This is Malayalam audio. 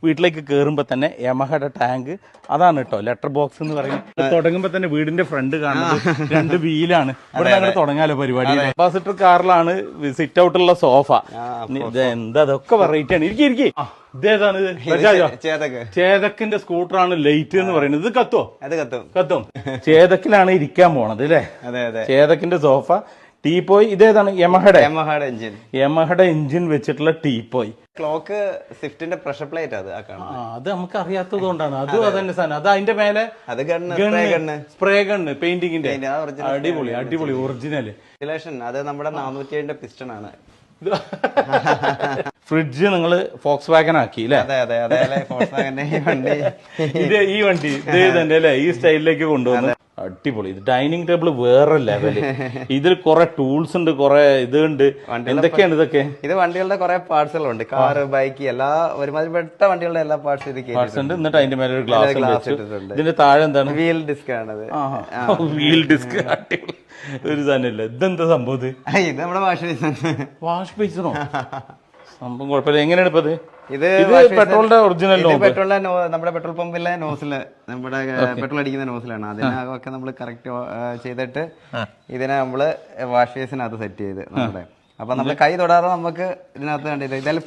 വീട്ടിലേക്ക് കയറുമ്പോൾ തന്നെ യമഹയുടെ ടാങ്ക് അതാണ് കേട്ടോ ലെറ്റർ ബോക്സ് എന്ന് പറയുന്നത്. തുടങ്ങുമ്പോൾ തന്നെ വീടിന്റെ ഫ്രണ്ട് കാണുന്നത് 2 വീലാണ്. ഇവിടെ ഞങ്ങൾ തുടങ്ങാലോ പരിപാടി. അംബാസിഡർ കാറിലാണ് സിറ്റ് ഔട്ടുള്ള സോഫ. എന്താ അതൊക്കെ വെറൈറ്റി ആണ്. ഇരിക്കും ഇതേതാണ് ചേതക്കിന്റെ സ്കൂട്ടറാണ് ലൈറ്റ് എന്ന് പറയുന്നത്. ഇത് കത്തും ചേതക്കിലാണ് ഇരിക്കാൻ പോണത് അല്ലേ? ചേതക്കിന്റെ സോഫ. ടീപ്പോയ് ഇതേതാണ്? യമഹയുടെ എഞ്ചിൻ വെച്ചിട്ടുള്ള ടീപ്പോയ്. ക്ലോക്ക് സ്വിഫ്റ്റിന്റെ പ്രഷർ പ്ലേറ്റ് അത് നമുക്ക് അറിയാത്തത് കൊണ്ടാണ്. അത് അതന്നെ സാധനം. അത് അതിന്റെ മേലെ സ്പ്രേ ഗണ്ണ് പെയിന്റിങ്ങിന്റെ അടിപൊളി ഒറിജിനൽ. അത് നമ്മുടെ 407 പിസ്റ്റൺ ആണ്. ഫ്രിഡ്ജ് നിങ്ങള് ഫോക്സ് വാഗൻ ആക്കി ഈ വണ്ടി ഇതേതന്നെ അല്ലെ? ഈ സ്റ്റൈലിലേക്ക് കൊണ്ടുവന്നു. അടിപൊളി. ഇത് ഡൈനിങ് ടേബിൾ വേറെ ലെവല്. ഇതിൽ കുറെ ടൂൾസ് ഉണ്ട്, കുറെ ഇതുണ്ട്. എന്തൊക്കെയാണ് ഇതൊക്കെ? ഇത് വണ്ടികളുടെ കുറെ പാർട്സുകളുണ്ട്. കാറ്, ബൈക്ക്, എല്ലാ ഒരുമാതിരിപ്പെട്ട വണ്ടികളുടെ എല്ലാ പാർട്സ് ഉണ്ട്. എന്നിട്ട് അതിന്റെ മേലെ ഒരു ഗ്ലാസ്. ഇതിന്റെ താഴെ എന്താണ്? വീൽ ഡിസ്ക് ആണത്. Wheel disk. അടിപൊളി ഒരു സാധനമില്ല. ഇതെന്താ സംഭവം? ഇത് നമ്മുടെ വാഷ് ബേസിനോ? സംഭവം കുഴപ്പമില്ല. എങ്ങനെയാണ് ഇപ്പൊ ഇത് പെട്രോളിന്റെ ഒറിജിനൽ നമ്മുടെ പെട്രോൾ പമ്പിലെ നോസില്, നമ്മുടെ പെട്രോൾ അടിക്കുന്ന നോസിലാണ്. അതിനൊക്കെ നമ്മൾ കറക്റ്റ് ചെയ്തിട്ട് ഇതിനെ നമ്മള് വാഷ് ബേസിനകത്ത് സെറ്റ് ചെയ്ത് നമ്മുടെ. അപ്പൊ നമ്മൾ കൈ തൊടാതെ നമുക്ക് ഇതിനകത്ത് കണ്ടില്ല. ഇതായാലും